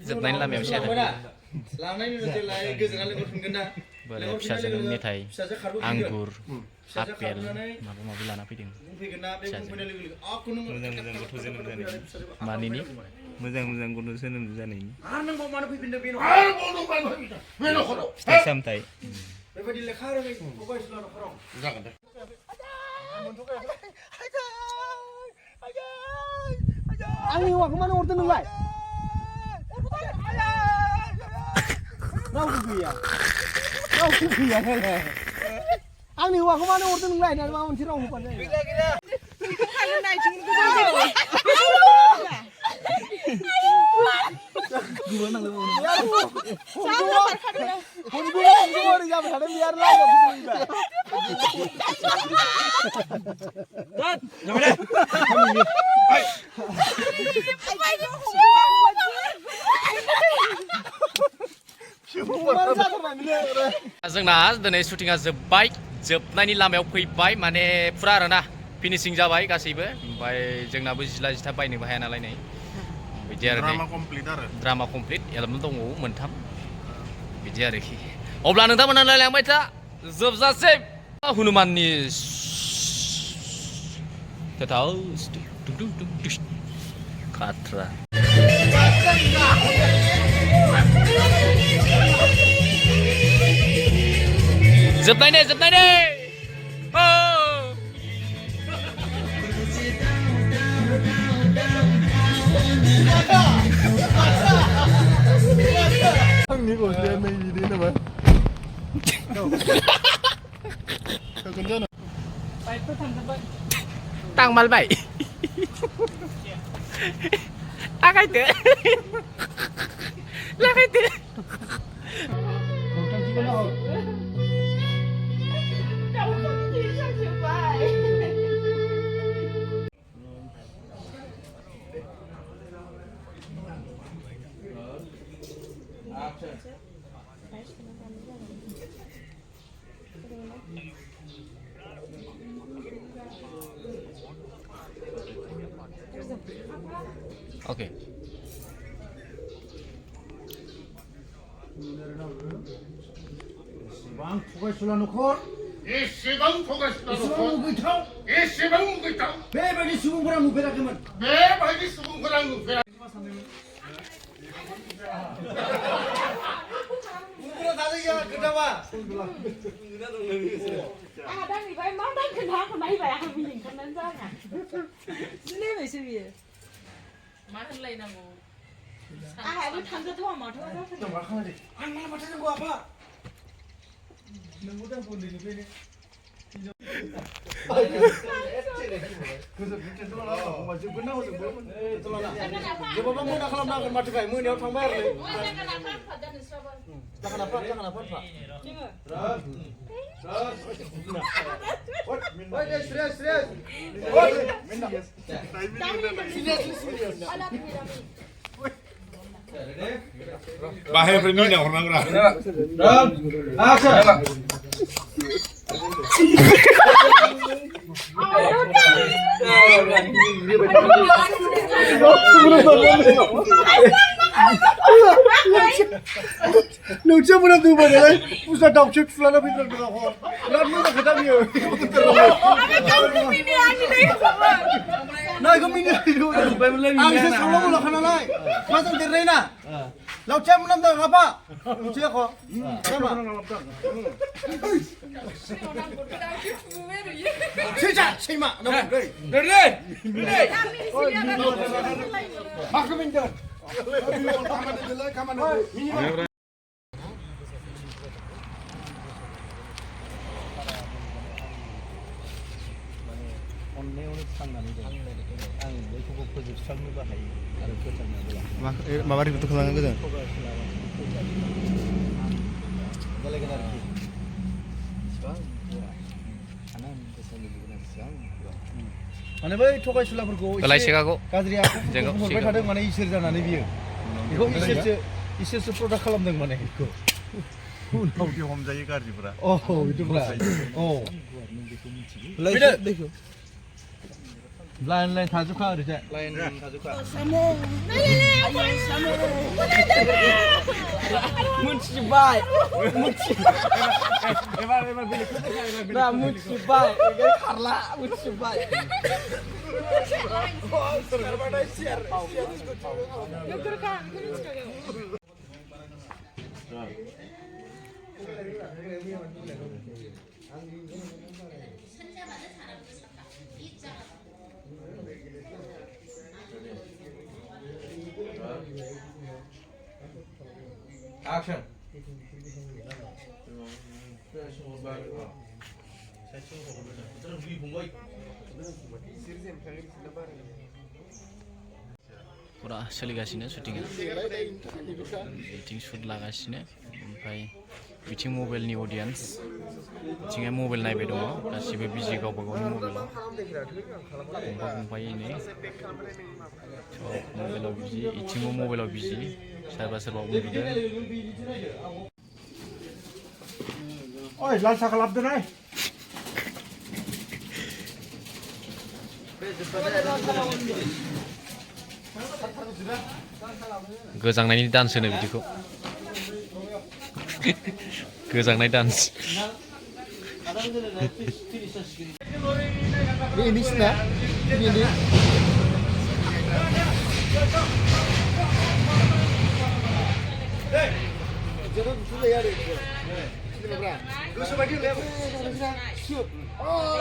जोबनायनि लामायाव एसे बोराय फिसाजोनो मेथाइ आंगुर आपेल माबा माबि लाना फैदों मानिनि मोजां मोजां गथ' जोनोम जानायनि फिथाइ सामथाइ आंनि हौवाखौ मानो हरदों नोंलाय रावबो गैया आंनि हौवाखौ मानो हरदों नोंलाय होननानै माबा मोनसे राव होबानो जोंना दिनै शुटिंआ जोब्बाय जोबनायनि लामायाव फैबाय माने फुरा आरोना फिनिशिं जाबाय गासैबो ओमफ्राय जोंनाबो जिला जिथा बायनोबो हाया नालाय नै बिदि आरो ड्रामा कमप्लिट एलबाम दंबावो मोनथाम बिदि आरोखि अब्ला नोंथांमोना रायलायलांबाय था जोबजासे हनुमाननि खाथ्रा जोबनाय ने आंनि गस्लाया नै बिदि नामा थांमालबाय लागायदो Oke. Bang, tugas sulah nukor. Bang, tugas sulah nukor. Mugitau. Bagi subuh kurang nupera keman. Bagi subuh kurang nupera. Udah tadi ya kenapa? đang bị vậy máu đang kinh hoàng còn mấy vậy hàng mình còn nên ra hả? Nên vậy sự gì? Má thân lấy nào ngủ? Hãy đi thằng cái thua mà thua đó. Đừng vào không đi. Anh mà bắt nó qua apa? Đừng có đang buồn đi bên đi. Coba bang, nak kalau nak mati bayi, mu ni orang bayar ni. Jangan apa. Serius. Bahaya permina orang orang. Action. Lucu benar tu benar. Pusat dokter selana pintar berapa. Lalu nak kata dia. Nah, kau mini itu. Aku selalu mula kena lagi. Macam diri na. Lalu cem nak dah apa? Lucu aku. Siapa? Siapa? Nama dari. Aku pintar. Mama ribut kelangan gitu. माने बै थगायसुलाफोरखौ बेलाय सेगाखौ गाज्रि आखुखौ बुंहरबाय थादों माने इसोर जानानै बियो बेखौ इसोरसो प्रडाक्ट खालामदों माने बेखौ उनाव दे हमजायो गाज्रिफोरा औ बिदिब्ला औ फैदो लाइन थाजोबखा ओरैजाय लाइन थाजोबखा मोनथिबाय एबार बेलेगखौ मोनथिबाय खारला मोनथिबाय Action. फुरा सोलिगासिनो शुटिंआ बिथिं शुट लागासिनो ओमफ्राय बिथिं मबाइलनि अडियन्स बिथिंहाय मबाइल नायबाय दङ गासिबो बिजि गावबा गावनि मबाइलाव गंफा गंफायैनो मबाइलाव बिजि इथिंबो मबाइलाव बिजि सोरबा उन्दुदों ओइ लाल साखा लाबोदों गोजांनायनि डान्स होनो बिदिखौ गोजांनाय dance ini sudah ini jangan sudah ya deh ini berapa? Lu sebagai level. Oh,